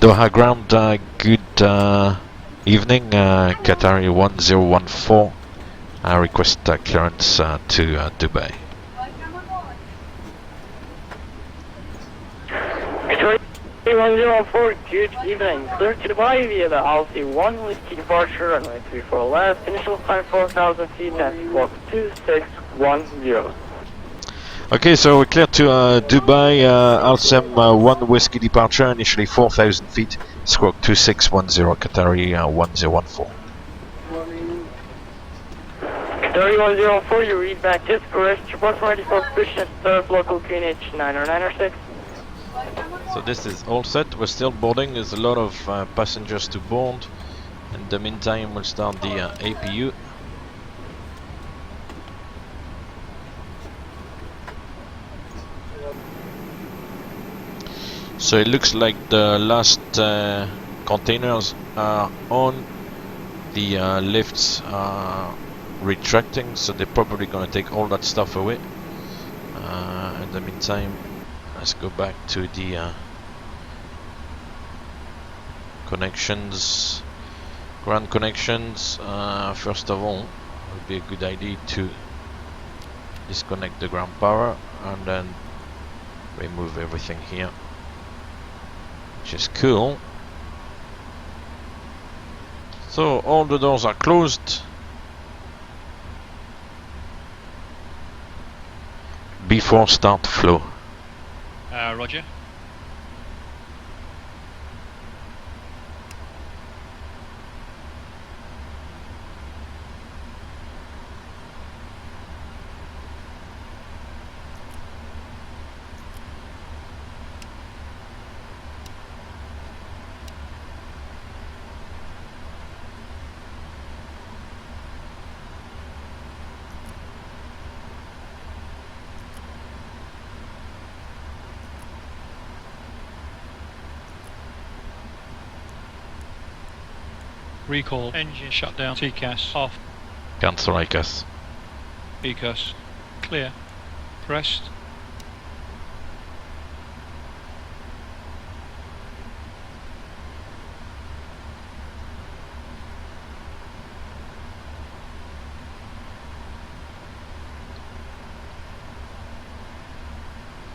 Doha ground, good evening, Qatari 1014. I request clearance to Dubai. Qatari 104, good evening. Clear to Dubai via the LC1 Whiskey departure, runway 34 left, initial climb 4,000 feet, net squawk 2610. Okay, so we're clear to Dubai, LSM 1 Whiskey departure, initially 4,000 feet, squawk 2610, Qatari 1014. Qatari 104, your read back is correct. Report ready for push and start, local QNH 90906. So this is all set, we're still boarding, there's a lot of passengers to board. In the meantime, we'll start the APU. So it looks like the last containers are on, the lifts are retracting, so they're probably going to take all that stuff away. In the meantime, let's go back to the connections, ground connections. First of all, it would be a good idea to disconnect the ground power and then remove everything here, which is cool. So all the doors are closed. Before start flow. Roger. Recall, engine shutdown, TCAS off. Cancel ICAS. ECAS clear. Pressed.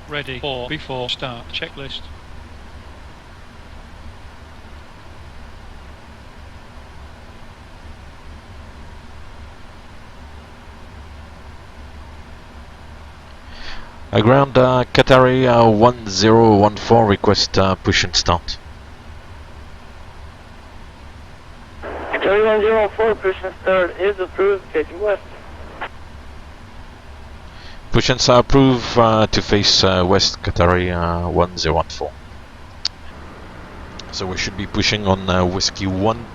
Ready for before start checklist. Ground Qatari 1014, request push and start. Qatari 104, push and start is approved, facing west. Push and start approved to face west, Qatari 1014. So we should be pushing on Whiskey 1.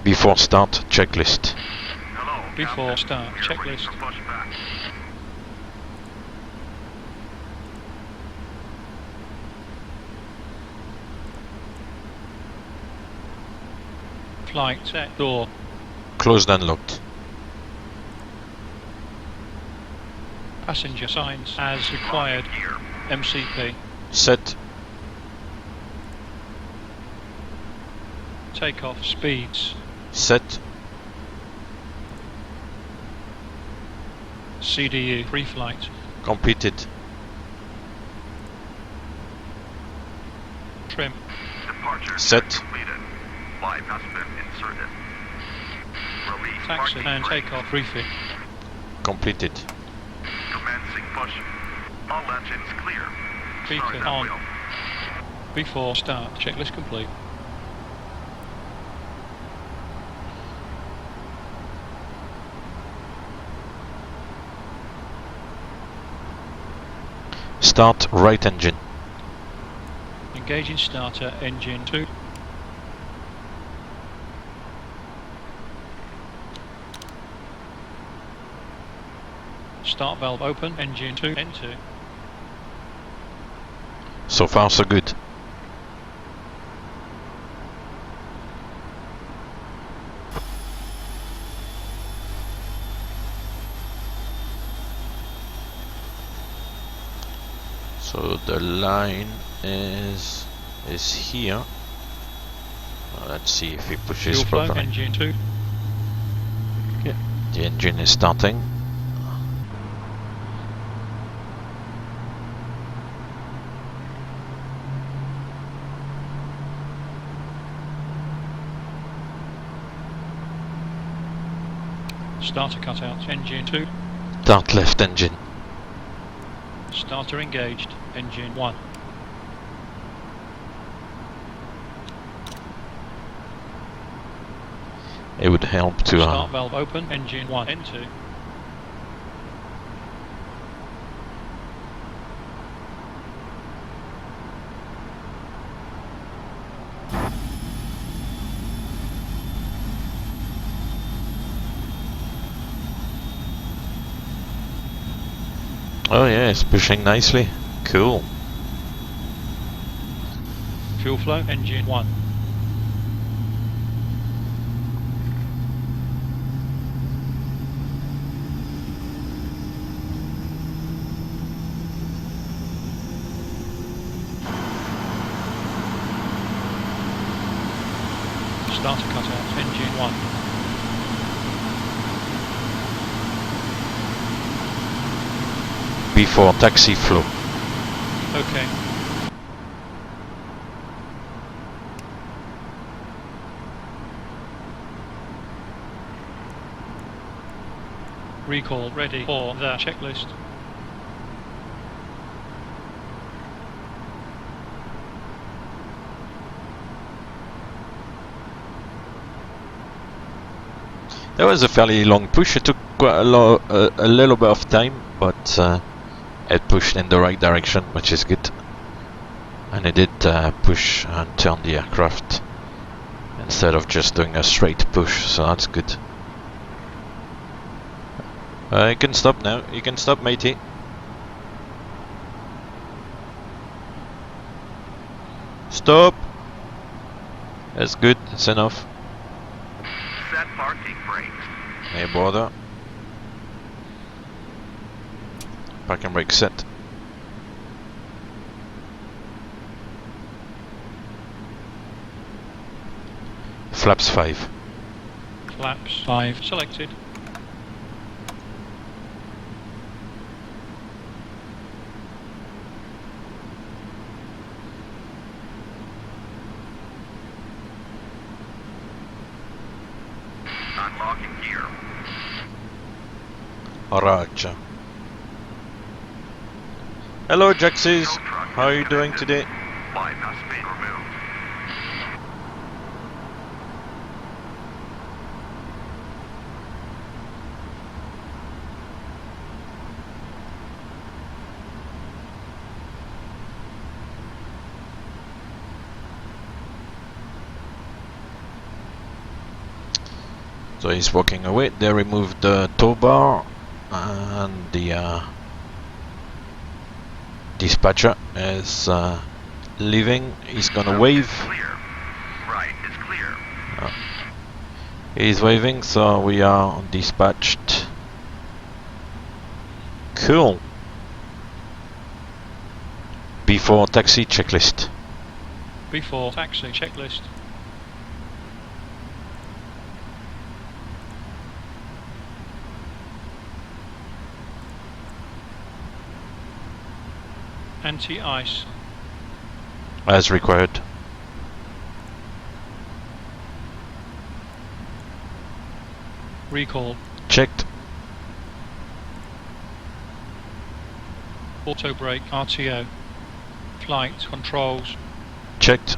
Before start checklist. Before start checklist. Flight set door. Closed and locked. Passenger signs as required. MCP. Set. Takeoff speeds. Set. CDU pre-flight. Completed. Trim. Set. Flight has been inserted. Release Taxi and takeoff refit. Completed. Commencing push. All engines clear. Beacon Start at on. wheel. Before start checklist complete. Start right engine. Engaging starter engine 2. Start valve open, engine 2, N2. So far so good. So the line is here. Let's see if he pushes Fuel flow, properly. engine 2. Okay. The engine is starting. Starter cut out, engine 2. Start left engine. Starter engaged, engine 1. It would help to Start valve open, engine 1, N2. Oh yeah, it's pushing nicely. Cool. Fuel flow, engine 1. Starter cut out, engine 1. Before taxi flow. Okay. Recall ready for the checklist. That was a fairly long push. It took quite a little bit of time, but it pushed in the right direction, which is good. And it did push and turn the aircraft instead of just doing a straight push, so that's good. You can stop now. You can stop, matey. Stop. That's good. That's enough. Set parking brakes. Hey, bother. Parking brake set. Flaps 5. Flaps 5 selected. Unlocking gear. Roger. Hello, Jaxies. Tow truck How are you doing disconnected. today? Bypass being removed. So he's walking away. They removed the tow bar and the dispatcher is leaving. He's gonna wave. It's clear. Right, it's clear. He's waving, so we are dispatched. Cool. Before taxi checklist. Before taxi checklist. Anti-ice. As required. Recall. Checked. Auto brake RTO. Flight controls. Checked.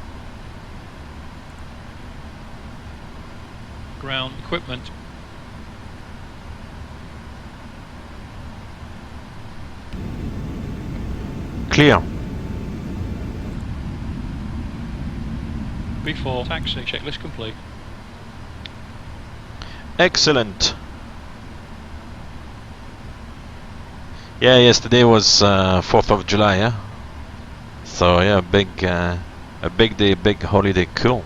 Ground equipment. Clear. Before taxi checklist complete. Excellent. Yeah, yesterday was 4th of July, yeah? So yeah, a big day, big holiday, cool.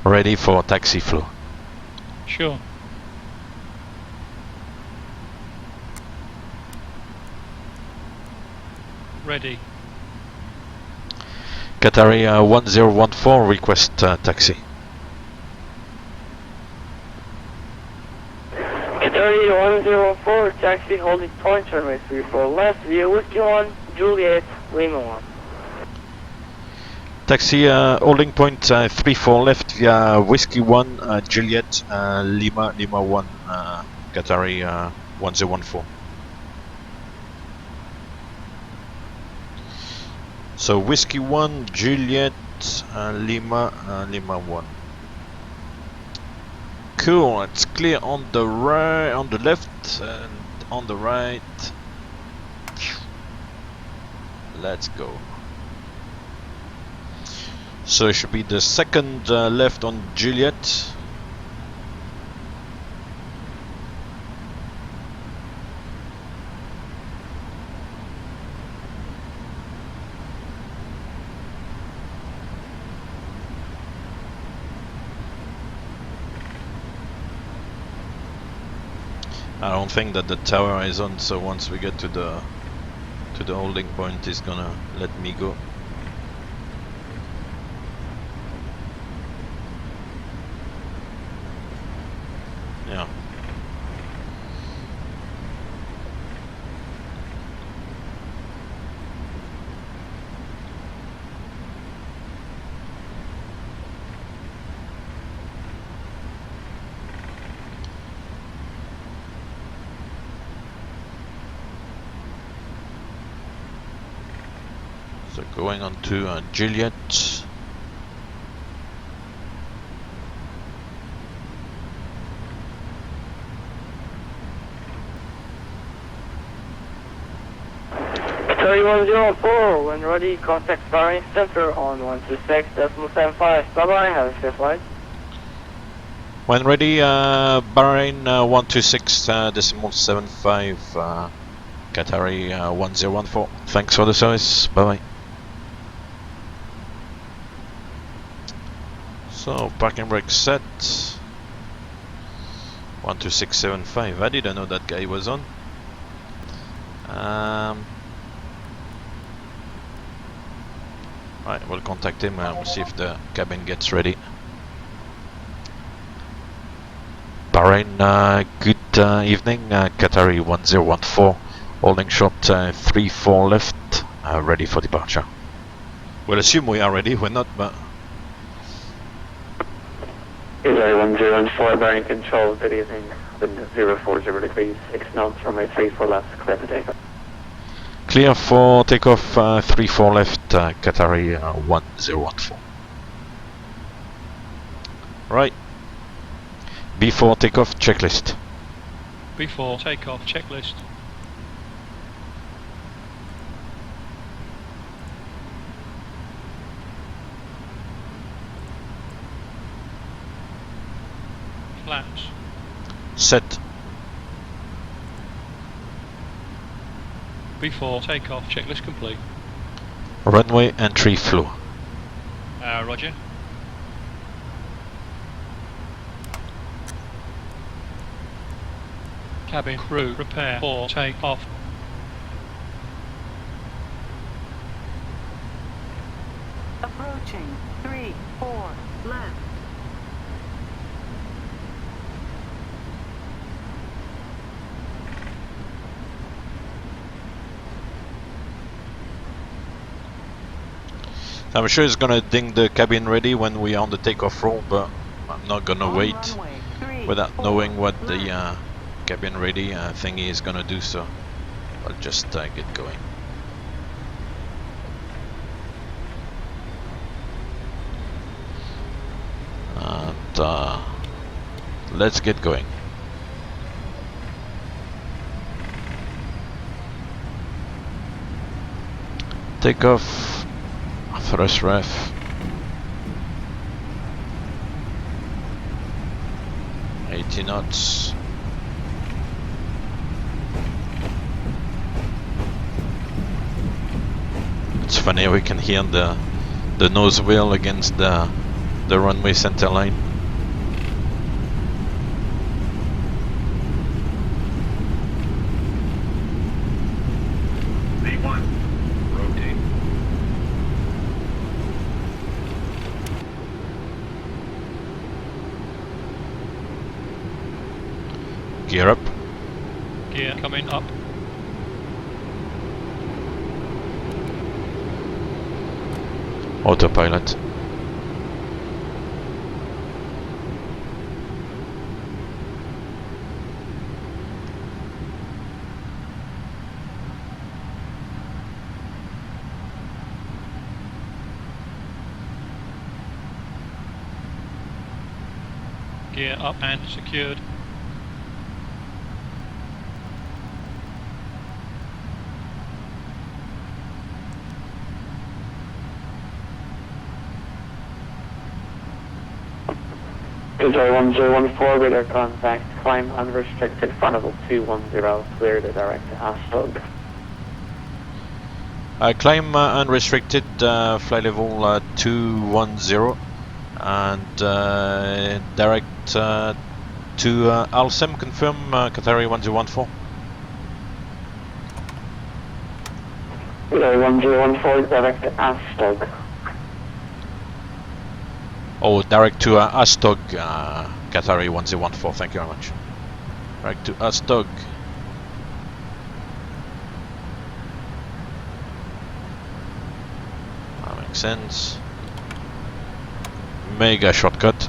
Ready for taxi flow. Sure. Ready. Qatari 1014 request taxi. Qatari 104, taxi holding point, runway 34 left, via Whiskey 1, Juliet, Lima 1. Taxi holding point 34 left via Whiskey 1, Juliet, Lima 1, Qatari 1014. So Whiskey 1, Juliet, Lima 1. Cool, it's clear on the right, on the left, and on the right. Let's go. So it should be the second left on Juliet. I don't think that the tower is on, so once we get to the holding point, it's gonna let me go. Yeah. So going on to Juliet. Qatari 104, when ready, contact Bahrain Center on 126.75. Bye bye, have a safe flight. When ready, Bahrain 126.75, Qatari 1014. Thanks for the service. Bye bye. So parking brake set. 12675. I didn't know that guy was on. Right, we'll contact him and we'll see if the cabin gets ready. Bahrain, good evening. Qatari 1014, holding short 34 left, ready for departure. We'll assume we are ready. We're not, but. Qatari 104, Bahrain Control, good evening. Wind 040 degrees, 6 knots, runway 34 left, clear for takeoff. Clear for takeoff, 34 left, Qatari 1014. Right. Before takeoff, checklist. Before takeoff checklist. Flaps. Set. Before takeoff checklist complete. Runway entry flow. Roger. Cabin crew prepare for takeoff. Approaching 3-4 left. I'm sure it's gonna ding the cabin ready when we are on the takeoff roll, but I'm not gonna On wait runway 3, without 4 knowing what the left. cabin ready thingy is gonna do, so I'll just get going. And let's get going. Takeoff, thrust ref, 80 knots. It's funny, we can hear the nose wheel against the runway center line. V1, Gear up. Gear coming up. Autopilot. Gear up and secured. Enjoy 1014, radar contact, climb unrestricted, front level 210, clear to direct to Ashford. Climb unrestricted, fly level 210, and direct to Alcem, confirm Qatari 1014. Enjoy 1014, direct to Ashford. Oh, direct to Astog, Qatari 1014, thank you very much. Direct to Astog. That makes sense. Mega shortcut.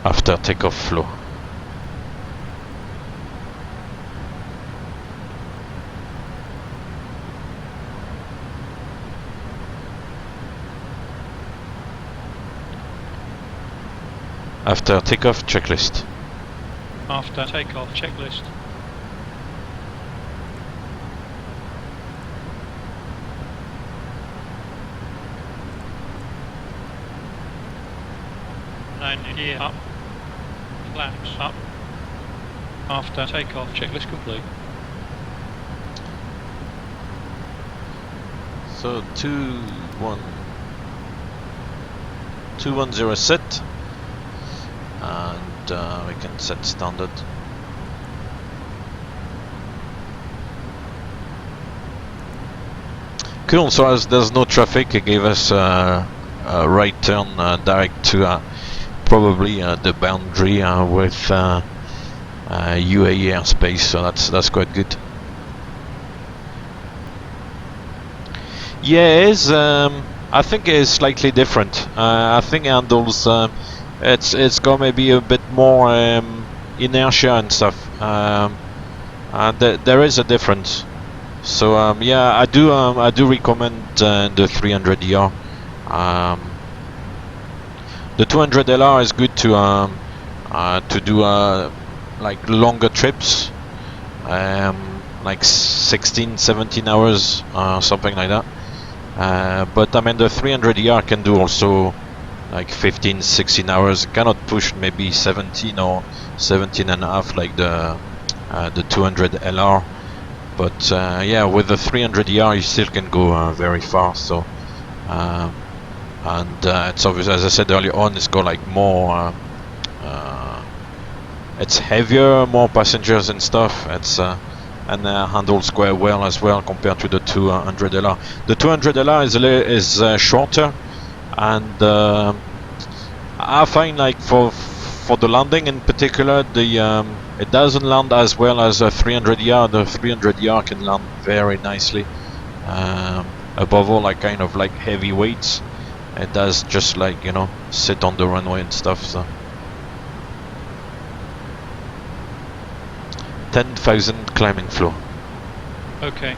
After takeoff flow. After takeoff checklist. After takeoff checklist. And gear up. Flaps up. After takeoff checklist complete. So 210 set, and we can set standard. Cool. So as there's no traffic, it gave us a right turn direct to probably the boundary with UAE airspace. So that's quite good. Yeah, it is. I think it is slightly different. I think it handles. It's got maybe a bit more inertia and stuff. There is a difference. So yeah, I do recommend the 300ER. The 200LR is good to do like longer trips, like 16, 17 hours, something like that. But I mean the 300ER can do also like 15, 16 hours. It cannot push maybe 17 or 17 and a half like the 200LR. But yeah, with the 300ER you still can go very far. So and it's obvious, as I said earlier on, it's got like more. It's heavier, more passengers and stuff. It's and handles quite well as well compared to the 200LR. The 200LR is shorter, and I find like for the landing in particular, the it doesn't land as well as a 300ER. The 300ER can land very nicely. Above all, like kind of like heavy weights, it does just like, you know, sit on the runway and stuff. So 10,000 climbing floor. Okay.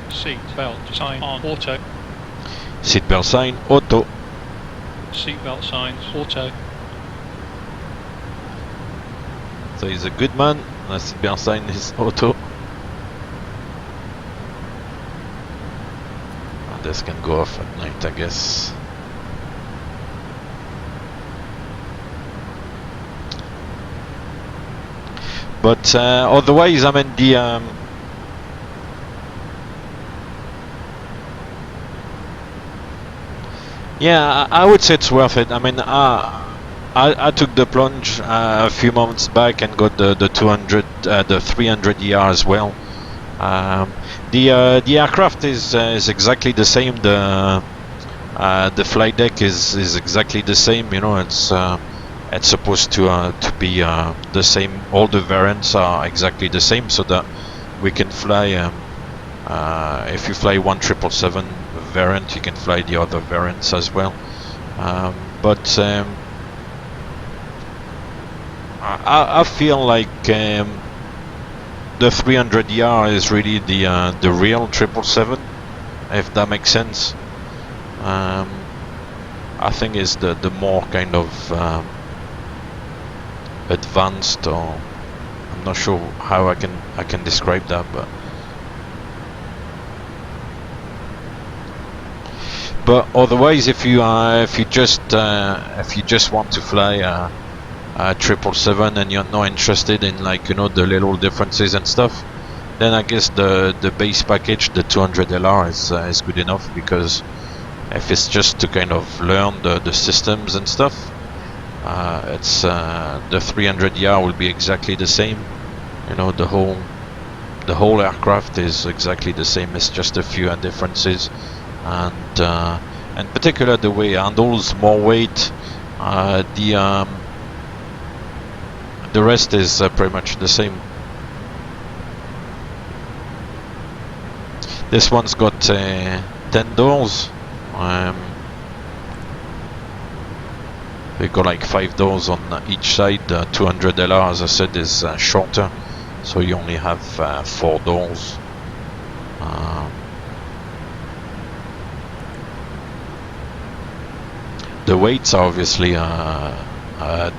Seat belt sign on auto. Seatbelt sign auto. Seat belt signs auto. So he's a good man. The seatbelt sign is auto. And this can go off at night, I guess. But otherwise, I mean the yeah, I would say it's worth it. I mean, I took the plunge a few months back and got the 300ER as well. The aircraft is exactly the same. The flight deck is exactly the same. You know, it's supposed to be the same. All the variants are exactly the same, so that we can fly. If you fly 1777 variant, you can fly the other variants as well. But I feel like the 300ER is really the real 777, if that makes sense. I think it's the more kind of advanced, or I'm not sure how I can describe that, but otherwise, if you just want to fly a 777 and you're not interested in, like, you know, the little differences and stuff, then I guess the base package, the 200LR, is good enough, because if it's just to kind of learn the systems and stuff, it's the 300ER will be exactly the same. You know, the whole aircraft is exactly the same. It's just a few differences, and in particular the way it handles more weight. The rest is pretty much the same. This one's got 10 doors. We've got like 5 doors on each side. 200LR, as I said, is shorter, so you only have 4 doors. The weights are obviously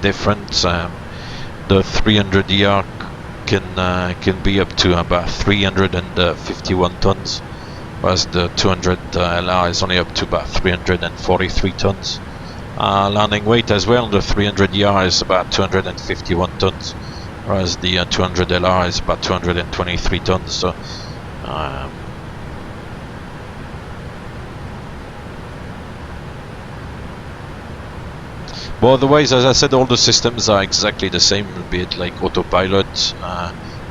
different. The 300ER can be up to about 351 tons, whereas the 200LR is only up to about 343 tons. Landing weight as well, the 300ER is about 251 tons, whereas the 200LR is about 223 tons. So but otherwise, as I said, all the systems are exactly the same, be it like autopilot.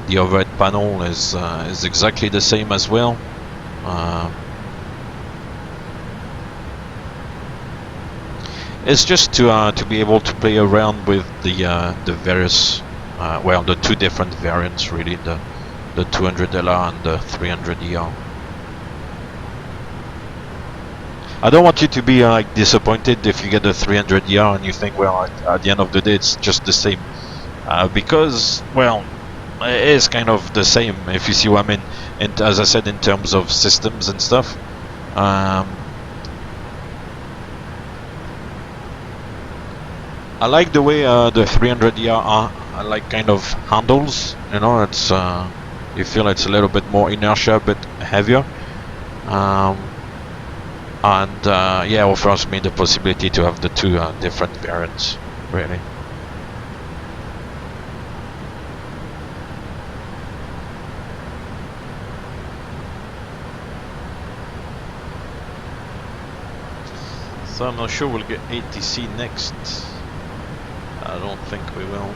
The overhead panel is exactly the same as well. It's just to be able to play around with the various, well, the 2 different variants really, the 200LR and the 300ER. I don't want you to be like disappointed if you get the 300ER and you think, well, at the end of the day it's just the same, because, well, it is kind of the same, if you see what I mean. And as I said, in terms of systems and stuff, I like the way the 300ER like kind of handles. You know, it's you feel it's a little bit more inertia, a bit heavier, and yeah, offers me the possibility to have the 2 different variants, really. So I'm not sure we'll get ATC next. I don't think we will.